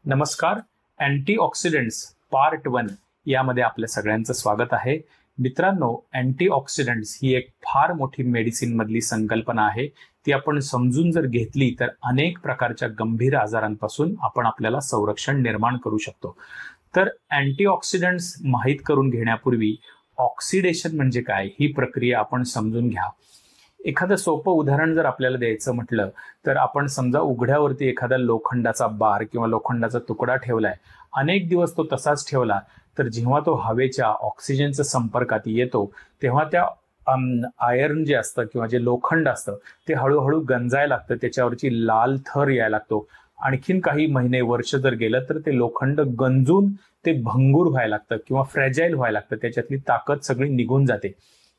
नमस्कार. Antioxidants part 1 यामध्ये आपल्या सगळ्यांचं स्वागत आहे. मित्रांनो, अँटीऑक्सिडंट्स ही एक फार मोठी मेडिसिन मधली संकल्पना आहे. ती आपण समजून जर घेतली तर अनेक प्रकारच्या गंभीर आजारांपासून आपण आपल्याला संरक्षण निर्माण करू शकतो. तर अँटीऑक्सिडंट्स माहीत करून घेण्यापूर्वी ऑक्सिडेशन म्हणजे काय ही प्रक्रिया आपण समजून घ्या. एखादं सोपं उदाहरण जर आपल्याला द्यायचं म्हटलं तर आपण समजा उघड्यावरती एखादा लोखंडाचा बार किंवा लोखंडाचा तुकडा ठेवलाय, अनेक दिवस तो तसाच ठेवला तर जेव्हा तो हवेच्या ऑक्सिजनच्या संपर्कात येतो तेव्हा त्या आयर्न जे असतं किंवा जे लोखंड असतं ते हळूहळू गंजायला लागतं, त्याच्यावरची लाल थर यायला लागतो. आणखीन काही महिने वर्ष जर गेलं तर ते लोखंड गंजून ते भंगूर व्हायला लागतं किंवा फ्रॅजाईल व्हायला लागतं, त्याच्यातली ताकद सगळी निघून जाते.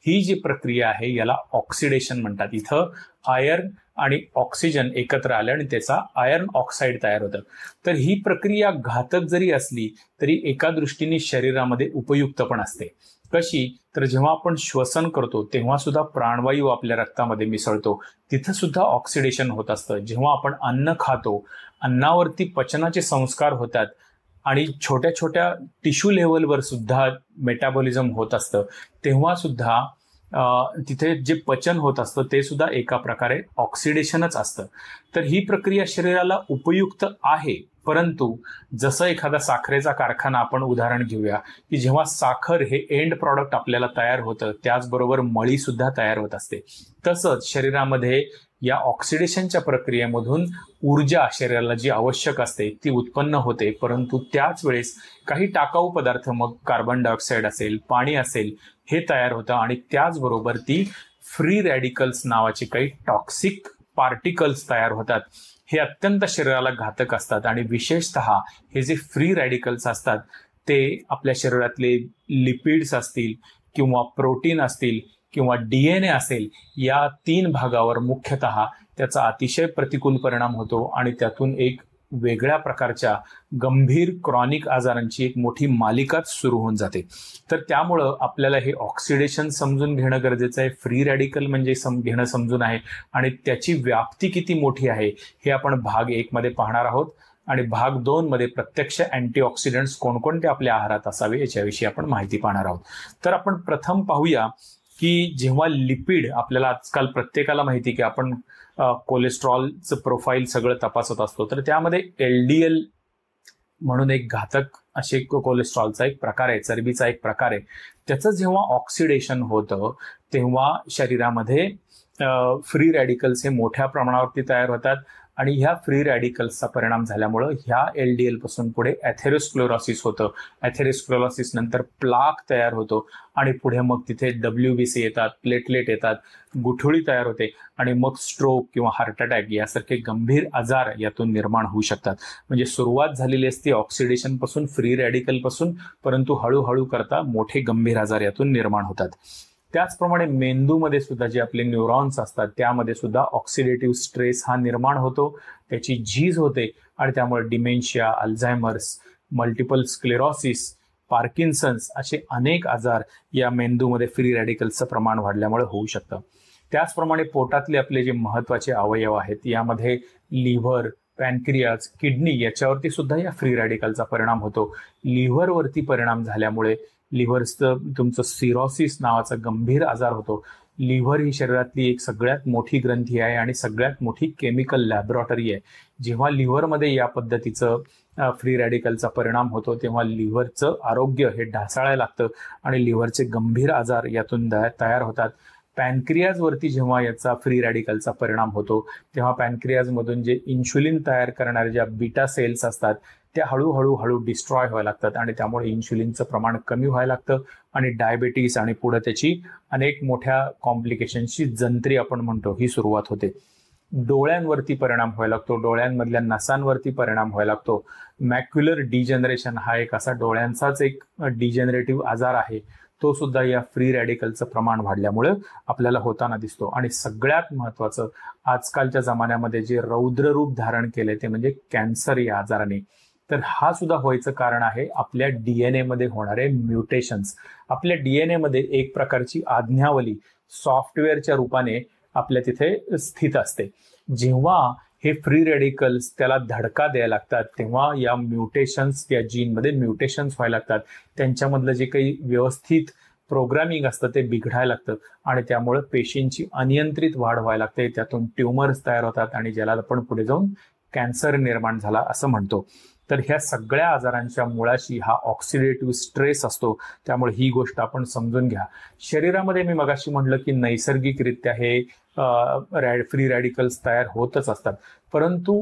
ही जी प्रक्रिया आहे याला ऑक्सिडेशन म्हणतात. इथं आयर्न आणि ऑक्सिजन एकत्र आले आणि त्याचा आयर्न ऑक्साईड तयार होतं. तर ही प्रक्रिया घातक जरी असली तरी एका दृष्टीने शरीरामध्ये उपयुक्त पण असते. कशी तर जेव्हा आपण श्वसन करतो तेव्हा सुद्धा प्राणवायू आपल्या रक्तामध्ये मिसळतो, तिथं सुद्धा ऑक्सिडेशन होत असतं. जेव्हा आपण अन्न खातो, अन्नावरती पचनाचे संस्कार होतात आणि छोट्या छोट्या टिश्यू लेवलवर सुद्धा मेटाबॉलिझम होत असतं, तेव्हा सुद्धा तिथे जे पचन होत असतं ते सुद्धा एका प्रकारे ऑक्सिडेशनच असतं. तर ही प्रक्रिया शरीराला उपयुक्त आहे. परंतु जसं एखादा साखरेचा कारखाना आपण उदाहरण घेऊया की जेव्हा साखर हे एंड प्रॉडक्ट आपल्याला तयार होतं त्याचबरोबर मळी सुद्धा तयार होत असते. तसंच शरीरामध्ये या ऑक्सिडेशनच्या प्रक्रियेमधून ऊर्जा शरीराला जी आवश्यक असते ती उत्पन्न होते. परंतु त्याच वेळेस काही टाकाऊ पदार्थ, मग कार्बन डायऑक्साईड असेल, पाणी असेल, हे तयार होतं आणि त्याचबरोबर ती फ्री रॅडिकल्स नावाचे काही टॉक्सिक पार्टिकल्स तयार होतात. हे अत्यंत शरीराला घातक असतात आणि विशेषतः हे जे फ्री रॅडिकल्स असतात ते आपल्या शरीरातले लिपिड्स असतील किंवा प्रोटीन असतील किंवा DNA असेल, या 3 भागावर मुख्यतः त्याचा अतिशय प्रतिकूल परिणाम होतो आणि त्यातून एक वेगळ्या प्रकारच्या गंभीर क्रॉनिक आजारांची एक मोठी मालिकाच सुरू होऊन जाते. तर त्यामुळं आपल्याला हे ऑक्सिडेशन समजून घेणं गरजेचं आहे. फ्री रॅडिकल म्हणजे घेणं समजून आहे आणि त्याची व्याप्ती किती मोठी आहे हे आपण भाग 1 मध्ये पाहणार आहोत आणि भाग 2 मध्ये प्रत्यक्ष अँटीऑक्सिडंट्स कोणकोणते आपल्या आहारात असावे याच्याविषयी आपण माहिती पाहणार आहोत. तर आपण प्रथम पाहूया की जेव्हा लिपिड, आपल्याला आजकाल प्रत्येकाला माहिती की आपण कोलेस्ट्रॉलचं प्रोफाईल सगळं तपासत असतो, तर त्यामध्ये LDL म्हणून एक घातक असे कोलेस्ट्रॉलचा एक प्रकार आहे, चरबीचा एक प्रकार आहे. त्याचं जेव्हा ऑक्सिडेशन होतं तेव्हा शरीरामध्ये फ्री रॅडिकल्स हे मोठ्या प्रमाणावरती तयार होतात आणि ह्या फ्री रॅडिकल्सचा परिणाम झाल्यामुळं ह्या LDL पासून पुढे ॲथेरोस्क्लेरोसिस होतं. ॲथेरोस्क्लेरोसिस नंतर प्लाक तयार होतो आणि पुढे मग तिथे WBC येतात, प्लेटलेट येतात, गुठळी तयार होते आणि मग स्ट्रोक किंवा हार्ट अटॅक यासारखे गंभीर आजार यातून निर्माण होऊ शकतात. म्हणजे सुरुवात झालेली असते ऑक्सिडेशन पासून, फ्री रॅडिकल पासून, परंतु हळूहळू करता मोठे गंभीर आजार यातून निर्माण होतात. त्याचप्रमाणे मेंदूमध्ये सुद्धा जे आपले न्यूरॉन्स असतात त्यामध्ये सुद्धा ऑक्सिडेटिव्ह स्ट्रेस हा निर्माण होतो, त्याची झीज होते आणि त्यामुळे dementia, Alzheimer's, multiple sclerosis, Parkinson's असे अनेक आजार या मेंदूमध्ये फ्री रॅडिकल्सचं प्रमाण वाढल्यामुळे होऊ शकतं. त्याचप्रमाणे पोटातले आपले जे महत्वाचे अवयव आहेत यामध्ये लिव्हर, पॅनक्रियाज, किडनी याच्यावरती सुद्धा या फ्री रॅडिकलचा परिणाम होतो. लिव्हरवरती परिणाम झाल्यामुळे लिव्हरचं तुमचं सिरोसिस नावाचा गंभीर आजार होतो. लिव्हर ही शरीरातली एक सगळ्यात मोठी ग्रंथी आहे आणि सगळ्यात मोठी केमिकल लॅबोरेटरी आहे. जेव्हा लिव्हरमध्ये या पद्धतीचं फ्री रॅडिकलचा परिणाम होतो तेव्हा लिव्हरचं आरोग्य हे ढासळायला लागतं आणि लिव्हरचे गंभीर आजार यातून तयार होतात. पॅनक्रियाजवरती जेव्हा याचा फ्री रॅडिकलचा परिणाम होतो तेव्हा पॅनक्रियाजमधून जे इन्शुलिन तयार करणारे ज्या बीटा सेल्स असतात त्या हळूहळू डिस्ट्रॉय व्हायला लागतात आणि त्यामुळे इन्शुलिनचं प्रमाण कमी व्हायला लागतं आणि डायबिटीस आणि पुढे त्याची अनेक मोठ्या कॉम्प्लिकेशन्सची जंत्री आपण म्हणतो ही सुरुवात होते. डोळ्यांवरती परिणाम व्हायला लागतो, डोळ्यांमधल्या नसांवरती परिणाम व्हायला लागतो. मॅक्युलर डिजनरेशन हा एक असा डोळ्यांचाच एक डिजनरेटिव्ह आजार आहे, तो सुद्धा या फ्री रॅडिकलचं प्रमाण वाढल्यामुळे आपल्याला होताना दिसतो. आणि सगळ्यात महत्वाचं आजकालच्या जमान्यामध्ये जे रौद्र रूप धारण केले ते म्हणजे कॅन्सर या आजाराने. तर हा सुद्धा व्हायचं कारण आहे आपल्या DNA मध्ये होणारे म्युटेशन्स. आपल्या DNA मध्ये एक प्रकारची आज्ञावली सॉफ्टवेअरच्या रूपाने आपल्या तिथे स्थित असते. जेव्हा हे फ्री रेडिकल्स त्याला धडका द्यायला लागतात, तेव्हा या म्युटेशन्स, या जीनमध्ये म्युटेशन्स व्हायला लागतात, त्यांच्यामधलं जे काही व्यवस्थित प्रोग्रामिंग असतं ते बिघडायला लागतं आणि त्यामुळे पेशींची अनियंत्रित वाढ व्हायला लागते, त्यातून ट्युमर्स तयार होतात आणि ज्याला आपण पुढे जाऊन कॅन्सर निर्माण झाला असं म्हणतो. तर ह्या सगळ्या आजारांच्या मुळाशी हा ऑक्सिडेटिव्ह स्ट्रेस असतो. त्यामुळे ही गोष्ट आपण समजून घ्या. शरीरामध्ये मी मगाशी म्हटलं की नैसर्गिकरित्या हे फ्री रॅडिकल्स तयार होतच असतात, परंतु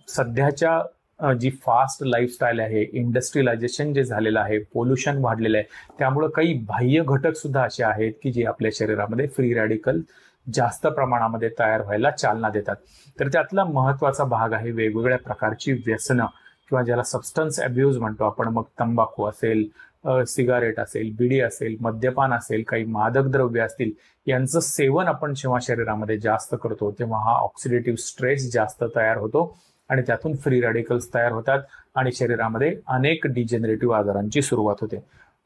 सध्याच्या जी फास्ट लाईफस्टाईल आहे, इंडस्ट्रियलायझेशन जे झालेलं आहे, पोल्युशन वाढलेलं आहे, त्यामुळे काही बाह्य घटक सुद्धा असे आहेत की जे आपल्या शरीरामध्ये फ्री रॅडिकल जास्त प्रमाणामध्ये तयार व्हायला चालना देतात. तर त्यातला महत्वाचा भाग आहे वेगवेगळ्या प्रकारची व्यसनं किंवा ज्याला सबस्टन्स अब्यूज म्हणतो आपण. मग तंबाखू असेल, सिगारेट असेल, बिडी असेल, मद्यपान असेल, काही मादक द्रव्य असतील, यांचं सेवन आपण जेव्हा शरीरामध्ये जास्त करतो तेव्हा हा ऑक्सिडेटिव्ह स्ट्रेस जास्त तयार होतो आणि त्यातून फ्री रॅडिकल्स तयार होतात आणि शरीरामध्ये अनेक डिजेनरेटिव्ह आजारांची सुरुवात होते.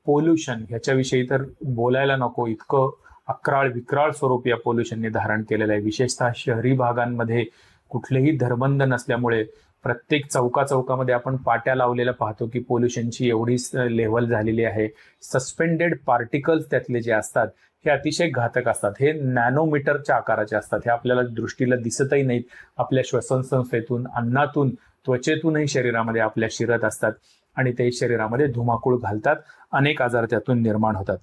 पोल्युशन ह्याच्याविषयी तर बोलायला नको, इतकं अक्राळ विक्राळ स्वरूप या पोल्युशनने धारण केलेलं आहे. विशेषतः शहरी भागांमध्ये कुठलेही धर्मंद नसल्यामुळे प्रत्येक चौकामध्ये आपण पाट्या लावलेल्या पाहतो की पोल्युशनची एवढी लेव्हल झालेली आहे. सस्पेंडेड पार्टिकल्स त्यातले जे असतात हे अतिशय घातक असतात. हे नॅनोमीटरच्या आकाराचे असतात. हे आपल्याला दृष्टीला दिसतही नाहीत. आपल्या श्वसन संस्थेतून, अन्नातून, त्वचेतूनही शरीरामध्ये आपल्या शिरत असतात आणि ते शरीरामध्ये धुमाकूळ घालतात. अनेक आजार त्यातून निर्माण होतात.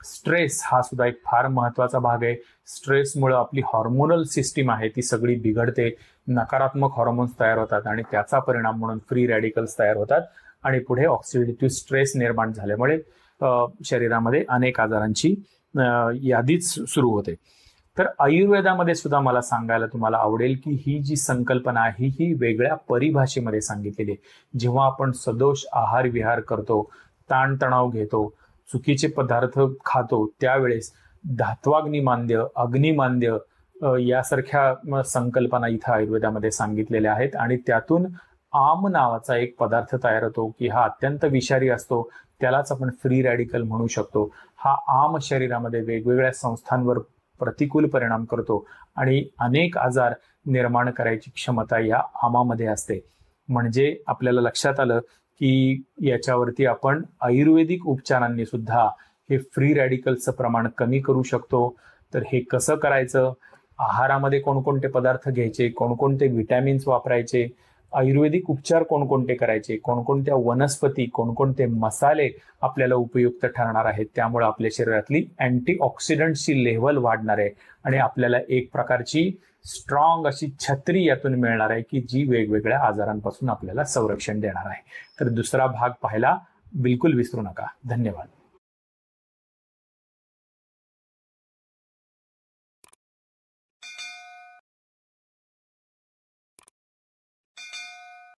स्ट्रेस हा सुद्धा एक फार महत्वाचा भाग आहे. स्ट्रेसमुळे आपली हॉर्मोनल सिस्टीम आहे ती सगळी बिघडते, नकारात्मक हॉर्मोन्स तयार होतात आणि त्याचा परिणाम म्हणून फ्री रॅडिकल्स तयार होतात आणि पुढे ऑक्सिडेटिव्ह स्ट्रेस निर्माण झाल्यामुळे शरीरामध्ये अनेक आजारांची यादीच सुरू होते. तर आयुर्वेदामध्ये सुद्धा मला सांगायला तुम्हाला आवडेल की ही जी संकल्पना आहे ही वेगळ्या परिभाषेमध्ये सांगितलेली आहे. जेव्हा आपण सदोष आहार विहार करतो, ताणतणाव घेतो, चुकीचे पदार्थ खातो, त्यावेळेस धात्वाग्निमांद्य, अग्निमांद्य यासारख्या संकल्पना इथं आयुर्वेदामध्ये सांगितलेल्या आहेत आणि त्यातून आम नावाचा एक पदार्थ तयार होतो की हा अत्यंत विषारी असतो, त्यालाच आपण फ्री रॅडिकल म्हणू शकतो. हा आम शरीरामध्ये वेगवेगळ्या संस्थांवर प्रतिकूल परिणाम करतो आणि अनेक आजार निर्माण करायची क्षमता या आमामध्ये असते. म्हणजे आपल्याला लक्षात आलं की याच्यावरती आपण आयुर्वेदिक उपचारांनी सुद्धा हे फ्री रॅडिकलचं प्रमाण कमी करू शकतो. तर हे कसं करायचं, आहारामध्ये कोणकोणते पदार्थ घ्यायचे, कोणकोणते व्हिटॅमिन्स वापरायचे, आयुर्वेदिक उपचार कोणकोणते करायचे, कोणकोणत्या वनस्पती, कोणकोणते मसाले आपल्याला उपयुक्त ठरणार आहेत, त्यामुळे आपल्या शरीरातली अँटीऑक्सिडंटची लेव्हल वाढणार आहे आणि आपल्याला एक प्रकारची स्ट्रॉंग अशी छत्री यातून मिळणार आहे की जी वेगवेगळ्या आजारांपासून आपल्याला संरक्षण देणार आहे. तर दुसरा भाग पाहायला बिलकुल विसरू नका. धन्यवाद.